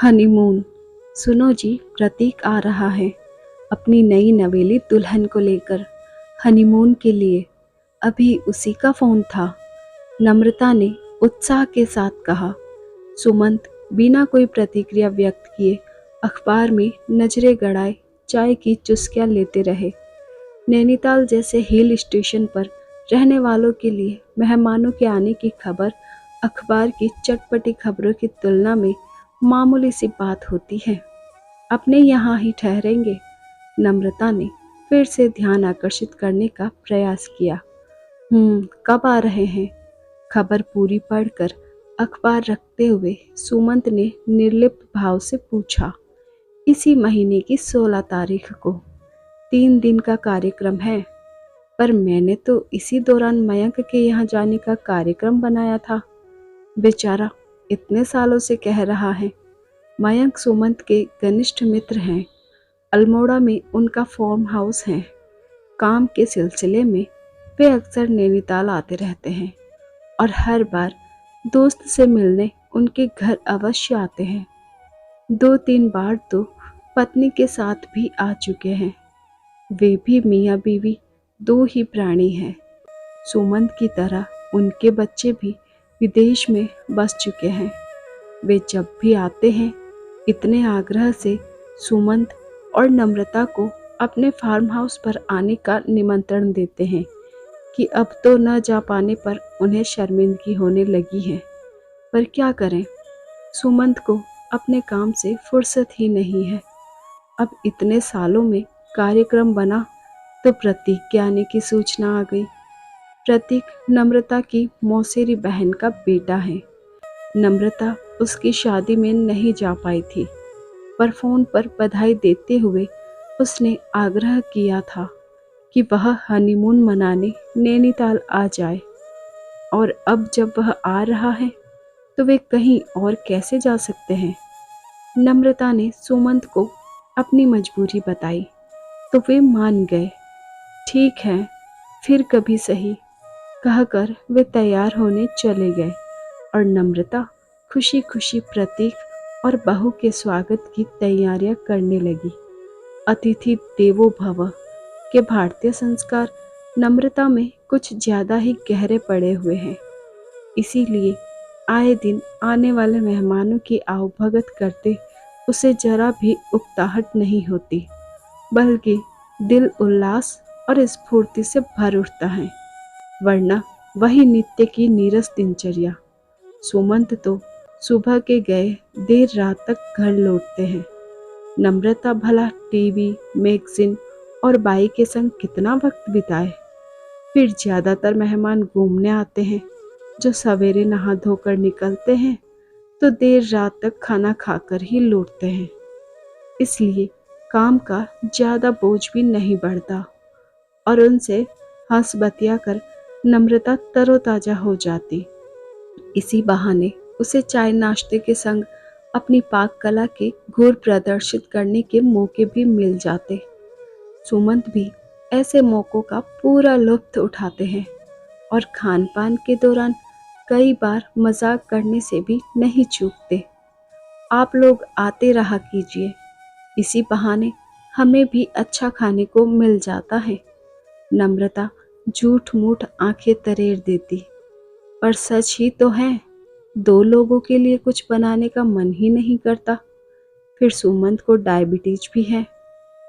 Honeymoon. सुनो जी, प्रतीक आ रहा है अपनी नई नवेली दुल्हन को लेकर हनीमून के लिए। अभी उसी का फोन था। नम्रता ने उत्साह के साथ कहा। सुमंत बिना कोई प्रतिक्रिया व्यक्त किए अखबार में नजरें गड़ाए चाय की चुस्कियां लेते रहे। नैनीताल जैसे हिल स्टेशन पर रहने वालों के लिए मेहमानों के आने की खबर अखबार की चटपटी खबरों की तुलना में मामूली सी बात होती है। अपने यहाँ ही ठहरेंगे। नम्रता ने फिर से ध्यान आकर्षित करने का प्रयास किया। कब आ रहे हैं? खबर पूरी पढ़कर अखबार रखते हुए सुमंत ने निर्लिप्त भाव से पूछा। इसी महीने की 16 तारीख को 3 दिन का कार्यक्रम है। पर मैंने तो इसी दौरान मयंक के यहाँ जाने का कार्यक्रम बनाया था। बेचारा इतने सालों से कह रहा है। मयंक सुमंत के घनिष्ठ मित्र हैं। अल्मोड़ा में उनका फार्म हाउस है। काम के सिलसिले में वे अक्सर नैनीताल आते रहते हैं और हर बार दोस्त से मिलने उनके घर अवश्य आते हैं। 2-3 बार तो पत्नी के साथ भी आ चुके हैं। वे भी मियाँ बीवी 2 ही प्राणी हैं। सुमंत की तरह उनके बच्चे भी विदेश में बस चुके हैं। वे जब भी आते हैं इतने आग्रह से सुमंत और नम्रता को अपने फार्म हाउस पर आने का निमंत्रण देते हैं कि अब तो न जा पाने पर उन्हें शर्मिंदगी होने लगी है। पर क्या करें, सुमंत को अपने काम से फुर्सत ही नहीं है। अब इतने सालों में कार्यक्रम बना तो प्रतीक के आने की सूचना आ गई। प्रतीक नम्रता की मौसेरी बहन का बेटा है। नम्रता उसकी शादी में नहीं जा पाई थी, पर फोन पर बधाई देते हुए उसने आग्रह किया था कि वह हनीमून मनाने नैनीताल आ जाए। और अब जब वह आ रहा है तो वे कहीं और कैसे जा सकते हैं। नम्रता ने सुमंत को अपनी मजबूरी बताई तो वे मान गए। ठीक है, फिर कभी सही, कहकर वे तैयार होने चले गए और नम्रता खुशी खुशी प्रतीक और बहू के स्वागत की तैयारियां करने लगी। अतिथि देवो भव के भारतीय संस्कार नम्रता में कुछ ज्यादा ही गहरे पड़े हुए हैं। इसीलिए आए दिन आने वाले मेहमानों की आवभगत करते उसे जरा भी उकताहट नहीं होती, बल्कि दिल उल्लास और स्फूर्ति से भर उठता है। वरना वही नित्य की नीरस दिनचर्या। सुमंत तो सुबह के गए देर रात तक घर लौटते हैं। नम्रता भला टीवी, मैगजीन और बाई के संग कितना वक्त बिताए। फिर ज्यादातर मेहमान घूमने आते हैं जो सवेरे नहा धोकर निकलते हैं तो देर रात तक खाना खाकर ही लौटते हैं। इसलिए काम का ज्यादा बोझ भी नहीं बढ़ता और उनसे हंस बतिया कर नम्रता तरोताजा हो जाती। इसी बहाने उसे चाय नाश्ते के संग अपनी पाक कला के गुर प्रदर्शित करने के मौके भी मिल जाते। सुमंत भी ऐसे मौकों का पूरा लुत्फ उठाते हैं और खान पान के दौरान कई बार मजाक करने से भी नहीं चूकते। आप लोग आते रहा कीजिए, इसी बहाने हमें भी अच्छा खाने को मिल जाता है। नम्रता झूठ मूठ आंखें तरेर देती। पर सच ही तो है, 2 लोगों के लिए कुछ बनाने का मन ही नहीं करता। फिर सुमंत को डायबिटीज भी है,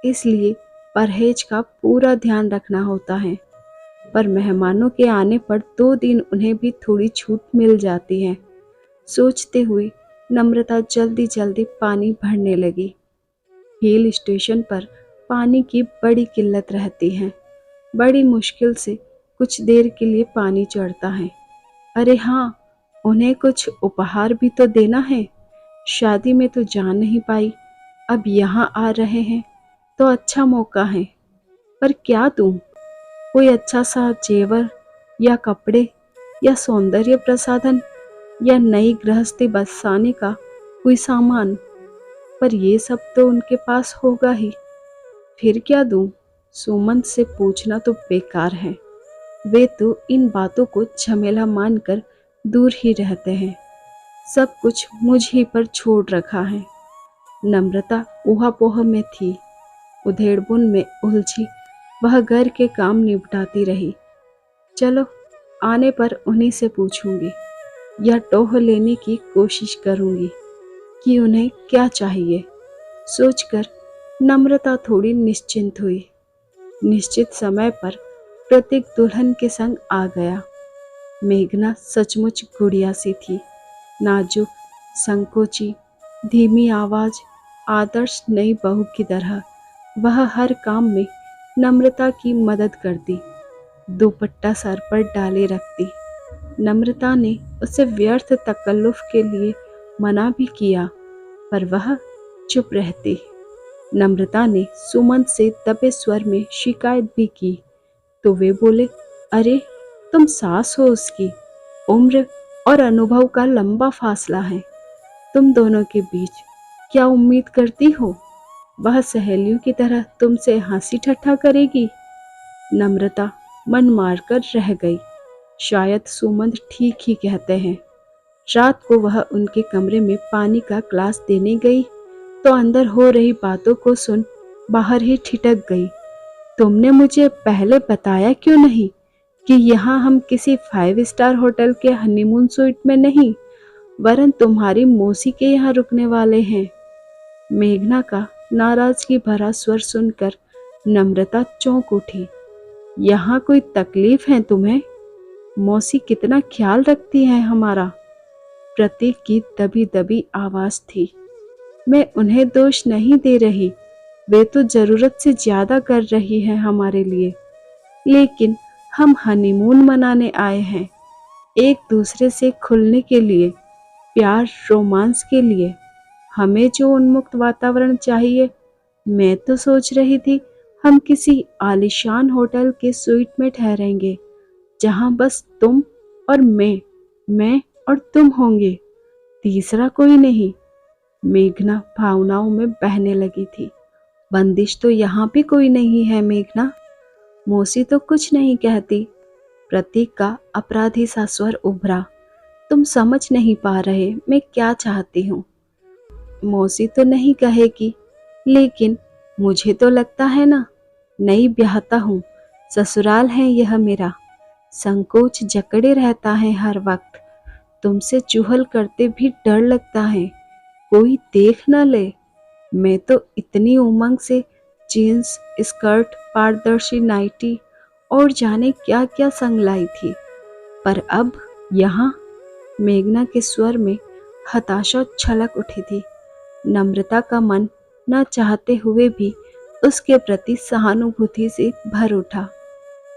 इसलिए परहेज का पूरा ध्यान रखना होता है। पर मेहमानों के आने पर 2 दिन उन्हें भी थोड़ी छूट मिल जाती है। सोचते हुए नम्रता जल्दी जल्दी पानी भरने लगी। हिल स्टेशन पर पानी की बड़ी किल्लत रहती है। बड़ी मुश्किल से कुछ देर के लिए पानी चढ़ता है। अरे हाँ, उन्हें कुछ उपहार भी तो देना है। शादी में तो जा नहीं पाई, अब यहाँ आ रहे हैं तो अच्छा मौका है। पर क्या दूं? कोई अच्छा सा जेवर या कपड़े या सौंदर्य प्रसाधन या नई गृहस्थी बसाने का कोई सामान। पर ये सब तो उनके पास होगा ही। फिर क्या दूं? सुमंत से पूछना तो बेकार है। वे तो इन बातों को झमेला मानकर दूर ही रहते हैं। सब कुछ मुझ ही पर छोड़ रखा है। नम्रता ऊहापोह में थी। उधेड़बुन में उलझी वह घर के काम निपटाती रही। चलो, आने पर उन्हीं से पूछूंगी या टोह लेने की कोशिश करूंगी कि उन्हें क्या चाहिए। सोचकर नम्रता थोड़ी निश्चिंत हुई। निश्चित समय पर प्रतीक दुल्हन के संग आ गया। मेघना सचमुच गुड़िया सी थी, नाजुक, संकोची, धीमी आवाज, आदर्श नई बहू की तरह वह हर काम में नम्रता की मदद करती, दुपट्टा सर पर डाले रखती। नम्रता ने उसे व्यर्थ तकल्लुफ के लिए मना भी किया, पर वह चुप रहती। नम्रता ने सुमंत से दबे स्वर में शिकायत भी की, तो वे बोले, अरे तुम सास हो उसकी, उम्र और अनुभव का लंबा फासला है तुम दोनों के बीच। क्या उम्मीद करती हो वह सहेलियों की तरह तुमसे हंसी ठट्ठा करेगी? नम्रता मन मारकर रह गई। शायद सुमंत ठीक ही कहते हैं। रात को वह उनके कमरे में पानी का ग्लास देने गई तो अंदर हो रही बातों को सुन बाहर ही ठिठक गई। तुमने मुझे पहले बताया क्यों नहीं कि यहाँ हम किसी 5 स्टार होटल के हनीमून स्वीट में नहीं, वरन तुम्हारी मौसी के यहाँ रुकने वाले हैं। मेघना का नाराजगी भरा स्वर सुनकर नम्रता चौंक उठी। यहाँ कोई तकलीफ है तुम्हें? मौसी कितना ख्याल रखती है हमारा। प्रतीक की दबी दबी आवाज थी। मैं उन्हें दोष नहीं दे रही, वे तो जरूरत से ज्यादा कर रही है हमारे लिए, लेकिन हम हनीमून मनाने आए हैं, एक दूसरे से खुलने के लिए, प्यार रोमांस के लिए। हमें जो उन्मुक्त वातावरण चाहिए, मैं तो सोच रही थी हम किसी आलीशान होटल के स्वीट में ठहरेंगे, जहां बस तुम और मैं और तुम होंगे, तीसरा कोई नहीं। मेघना भावनाओं में बहने लगी थी। बंदिश तो यहाँ भी कोई नहीं है मेघना, मौसी तो कुछ नहीं कहती। प्रतीक का अपराधी सा स्वर उभरा। तुम समझ नहीं पा रहे मैं क्या चाहती हूँ। मौसी तो नहीं कहेगी, लेकिन मुझे तो लगता है ना, नई ब्याहता हूँ, ससुराल है यह मेरा, संकोच जकड़े रहता है हर वक्त, तुमसे चुहल करते भी डर लगता है कोई देख न ले। मैं तो इतनी उमंग से जीन्स स्कर्ट, पारदर्शी नाइटी और जाने क्या क्या संग लाई थी, पर अब यहाँ। मेघना के स्वर में हताशा छलक उठी थी। नम्रता का मन न चाहते हुए भी उसके प्रति सहानुभूति से भर उठा।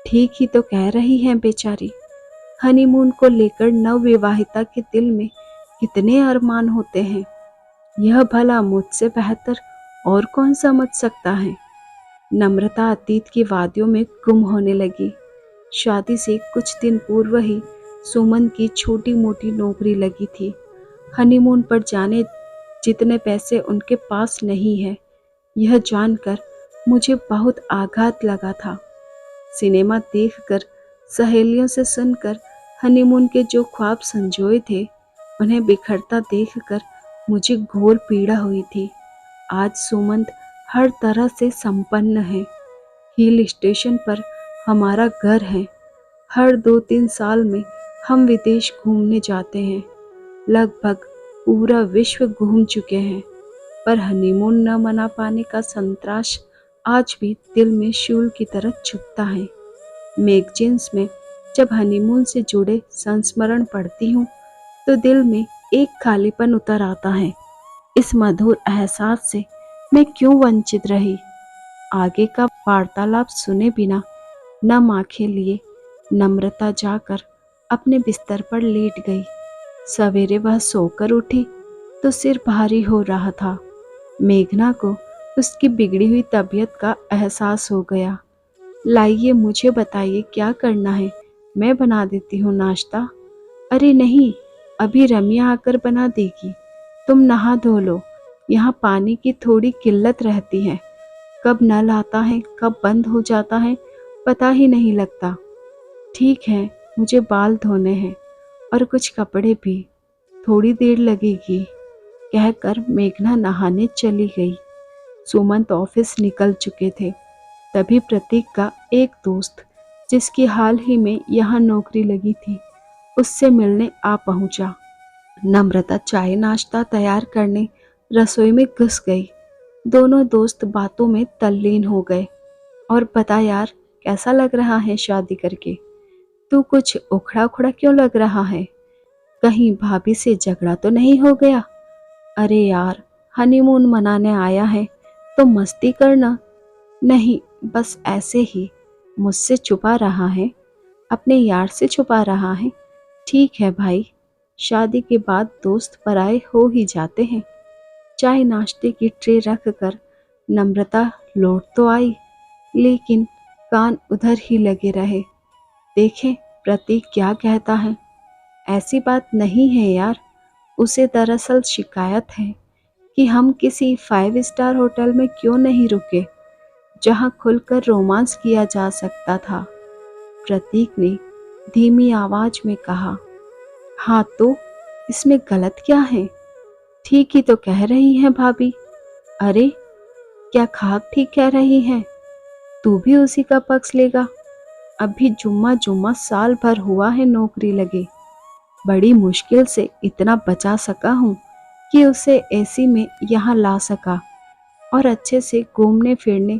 ठीक ही तो कह रही हैं बेचारी, हनीमून को लेकर नवविवाहिता के दिल में कितने अरमान होते हैं, यह भला मुझसे बेहतर और कौन समझ सकता है। नम्रता अतीत की वादियों में गुम होने लगी। शादी से कुछ दिन पूर्व ही सुमन की छोटी मोटी नौकरी लगी थी। हनीमून पर जाने जितने पैसे उनके पास नहीं है, यह जानकर मुझे बहुत आघात लगा था। सिनेमा देखकर, सहेलियों से सुनकर हनीमून के जो ख्वाब संजोए थे, उन्हें बिखरता देखकर मुझे घोर पीड़ा हुई थी। आज सुमंत हर तरह से संपन्न है। हिल स्टेशन पर हमारा घर है। हर 2-3 साल में हम विदेश घूमने जाते हैं। लगभग पूरा विश्व घूम चुके हैं, पर हनीमून न मना पाने का संतराश आज भी दिल में शूल की तरह चुभता है। मैगजीन्स में जब हनीमून से जुड़े संस्मरण पढ़ती हूँ तो दिल में एक खालीपन उतर आता है। इस मधुर एहसास से मैं क्यों वंचित रही। आगे का वार्तालाप सुने बिना नम आंखें लिए नम्रता जाकर अपने बिस्तर पर लेट गई। सवेरे वह सोकर उठी तो सिर भारी हो रहा था। मेघना को उसकी बिगड़ी हुई तबीयत का एहसास हो गया। लाइए, मुझे बताइए क्या करना है, मैं बना देती हूँ नाश्ता। अरे नहीं, अभी रमिया आकर बना देगी, तुम नहा धो लो। यहाँ पानी की थोड़ी किल्लत रहती है, कब नल आता है कब बंद हो जाता है पता ही नहीं लगता। ठीक है, मुझे बाल धोने हैं और कुछ कपड़े भी, थोड़ी देर लगेगी। कहकर मेघना नहाने चली गई। सुमंत ऑफिस निकल चुके थे। तभी प्रतीक का एक दोस्त, जिसकी हाल ही में यहाँ नौकरी लगी थी, उससे मिलने आ पहुंचा। नम्रता चाय नाश्ता तैयार करने रसोई में घुस गई। दोनों दोस्त बातों में तल्लीन हो गए। और बता यार, कैसा लग रहा है शादी करके? तू कुछ उखड़ा उखड़ा क्यों लग रहा है? कहीं भाभी से झगड़ा तो नहीं हो गया? अरे यार, हनीमून मनाने आया है तो मस्ती करना। नहीं, बस ऐसे ही। मुझसे छुपा रहा है, अपने यार से छुपा रहा है। ठीक है भाई, शादी के बाद दोस्त पराये हो ही जाते हैं। चाय नाश्ते की ट्रे रख कर नम्रता लौट तो आई, लेकिन कान उधर ही लगे रहे। देखें प्रतीक क्या कहता है। ऐसी बात नहीं है यार, उसे दरअसल शिकायत है कि हम किसी 5 स्टार होटल में क्यों नहीं रुके, जहां खुलकर रोमांस किया जा सकता था। प्रतीक ने धीमी आवाज में कहा। हाँ तो इसमें गलत क्या है? ठीक ही तो कह रही हैं भाभी। अरे, क्या खाक ठीक कह रही हैं? तू भी उसी का पक्ष लेगा? अभी जुम्मा जुम्मा साल भर हुआ है नौकरी लगे। बड़ी मुश्किल से इतना बचा सका हूँ कि उसे एसी में यहाँ ला सका और अच्छे से घूमने फिरने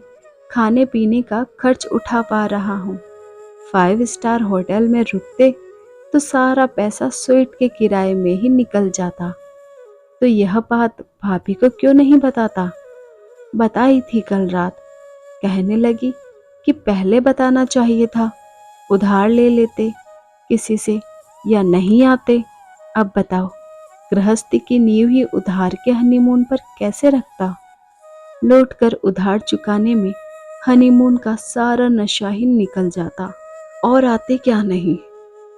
खाने पीने का खर्च उठा पा रहा हूँ। 5 स्टार होटल में रुकते तो सारा पैसा स्वीट के किराए में ही निकल जाता। तो यह बात भाभी को क्यों नहीं बताता? बताई थी कल रात। कहने लगी कि पहले बताना चाहिए था, उधार ले लेते किसी से या नहीं आते। अब बताओ, गृहस्थी की नींव ही उधार के हनीमून पर कैसे रखता? लौटकर उधार चुकाने में हनीमून का सारा नशा ही निकल जाता। और आते क्या नहीं।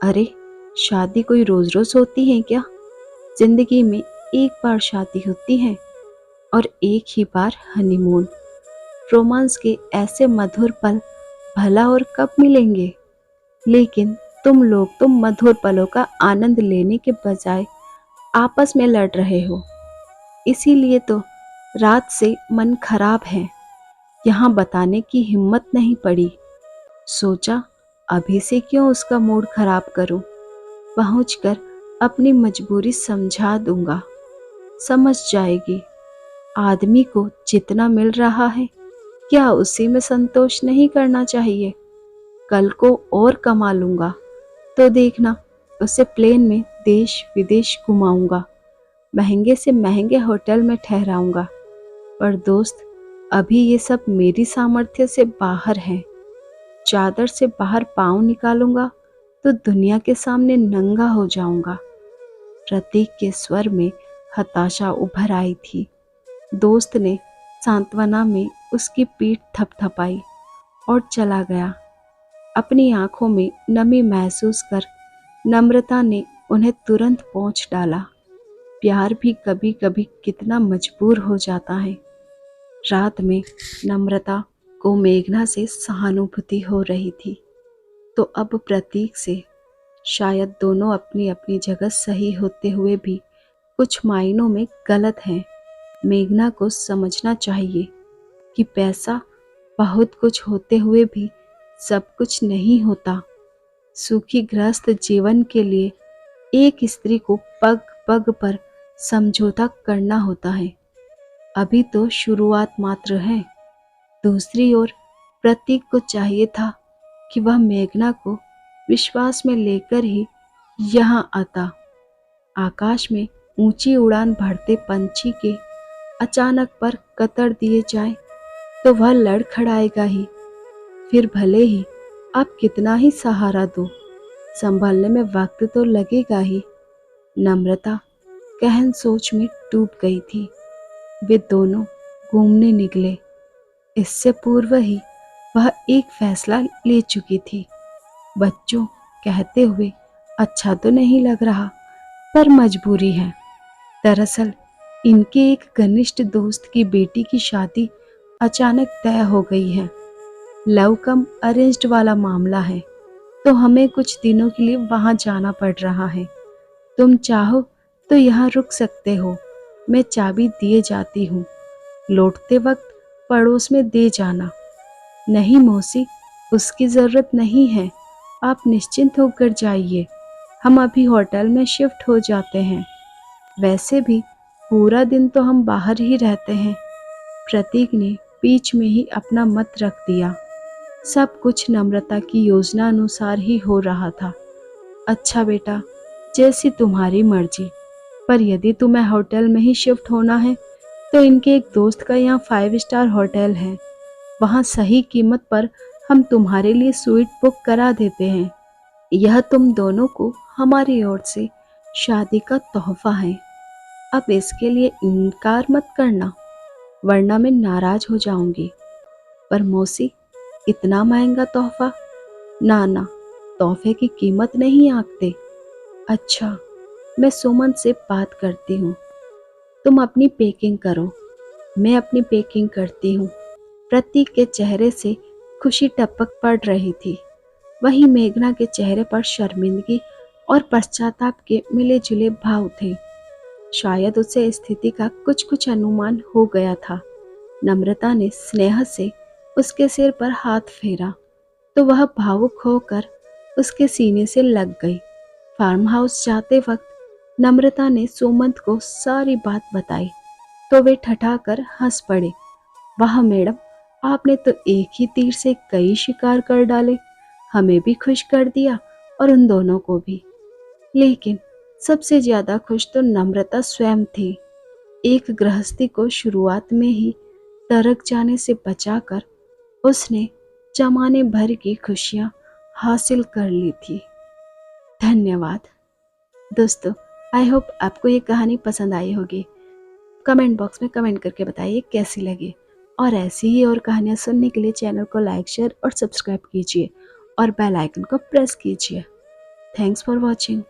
अरे, शादी कोई रोज रोज होती है क्या? जिंदगी में एक बार शादी होती है और एक ही बार हनीमून। रोमांस के ऐसे मधुर पल भला और कब मिलेंगे? लेकिन तुम लोग तो मधुर पलों का आनंद लेने के बजाय आपस में लड़ रहे हो। इसीलिए तो रात से मन खराब है। यहाँ बताने की हिम्मत नहीं पड़ी। सोचा अभी से क्यों उसका मूड खराब करूं। पहुंचकर अपनी मजबूरी समझा दूंगा, समझ जाएगी। आदमी को जितना मिल रहा है, क्या उसी में संतोष नहीं करना चाहिए? कल को और कमा लूंगा तो देखना, उसे प्लेन में देश विदेश घुमाऊंगा, महंगे से महंगे होटल में ठहराऊंगा। पर दोस्त, अभी ये सब मेरी सामर्थ्य से बाहर है। चादर से बाहर पाँव निकालूंगा तो दुनिया के सामने नंगा हो जाऊंगा। प्रतीक के स्वर में हताशा उभर आई थी। दोस्त ने सांत्वना में उसकी पीठ थपथपाई और चला गया। अपनी आंखों में नमी महसूस कर नम्रता ने उन्हें तुरंत पोंछ डाला। प्यार भी कभी कभी कितना मजबूर हो जाता है। रात में नम्रता को मेघना से सहानुभूति हो रही थी, तो अब प्रतीक से। शायद दोनों अपनी अपनी जगह सही होते हुए भी कुछ मायनों में गलत हैं। मेघना को समझना चाहिए कि पैसा बहुत कुछ होते हुए भी सब कुछ नहीं होता। सुखी गृहस्थ जीवन के लिए एक स्त्री को पग पग पर समझौता करना होता है। अभी तो शुरुआत मात्र है। दूसरी ओर प्रतीक को चाहिए था कि वह मेघना को विश्वास में लेकर ही यहाँ आता। आकाश में ऊंची उड़ान भरते पंछी के अचानक पर कतर दिए जाए तो वह लड़खड़ाएगा ही। फिर भले ही आप कितना ही सहारा दो, संभलने में वक्त तो लगेगा ही। नम्रता गहन सोच में डूब गई थी। वे दोनों घूमने निकले। इससे पूर्व ही वह एक फैसला ले चुकी थी। बच्चों कहते हुए अच्छा तो नहीं लग रहा, पर मजबूरी है। दरअसल इनके एक घनिष्ठ दोस्त की बेटी की शादी अचानक तय हो गई है। लव कम अरेंज्ड वाला मामला है, तो हमें कुछ दिनों के लिए वहां जाना पड़ रहा है। तुम चाहो तो यहाँ रुक सकते हो, मैं चाबी दिए जाती हूँ, लौटते वक्त पड़ोस में दे जाना। नहीं मौसी, उसकी ज़रूरत नहीं है, आप निश्चिंत होकर जाइए, हम अभी होटल में शिफ्ट हो जाते हैं। वैसे भी पूरा दिन तो हम बाहर ही रहते हैं। प्रतीक ने बीच में ही अपना मत रख दिया। सब कुछ नम्रता की योजना अनुसार ही हो रहा था। अच्छा बेटा, जैसी तुम्हारी मर्जी, पर यदि तुम्हें होटल में ही शिफ्ट होना है तो इनके एक दोस्त का यहाँ 5 स्टार होटल है, वहाँ सही कीमत पर हम तुम्हारे लिए स्वीट बुक करा देते हैं। यह तुम दोनों को हमारी ओर से शादी का तोहफा है। अब इसके लिए इनकार मत करना, वरना मैं नाराज हो जाऊंगी। पर मौसी, इतना महंगा तोहफा? ना ना, तोहफे की कीमत नहीं आंकते। अच्छा, मैं सुमन से बात करती हूँ, तुम अपनी पैकिंग करो, मैं अपनी पैकिंग करती हूँ। प्रतीक के चेहरे से खुशी टपक पड़ रही थी, वहीं मेघना के चेहरे पर शर्मिंदगी और पश्चाताप के मिले जुले भाव थे। शायद उसे स्थिति का कुछ कुछ अनुमान हो गया था। नम्रता ने स्नेह से उसके सिर पर हाथ फेरा तो वह भावुक होकर उसके सीने से लग गई। फार्म हाउस जाते वक्त नम्रता ने सुमंत को सारी बात बताई तो वे ठठाकर हंस पड़े। वाह मैडम, आपने तो एक ही तीर से कई शिकार कर डाले, हमें भी खुश कर दिया और उन दोनों को भी। लेकिन सबसे ज्यादा खुश तो नम्रता स्वयं थी। एक गृहस्थी को शुरुआत में ही टरक जाने से बचाकर उसने जमाने भर की खुशियां हासिल कर ली थी। धन्यवाद दोस्तों, आई होप आपको ये कहानी पसंद आई होगी। कमेंट बॉक्स में कमेंट करके बताइए कैसी लगी, और ऐसी ही और कहानियाँ सुनने के लिए चैनल को लाइक, शेयर और सब्सक्राइब कीजिए और बेल आइकन को प्रेस कीजिए। Thanks for watching.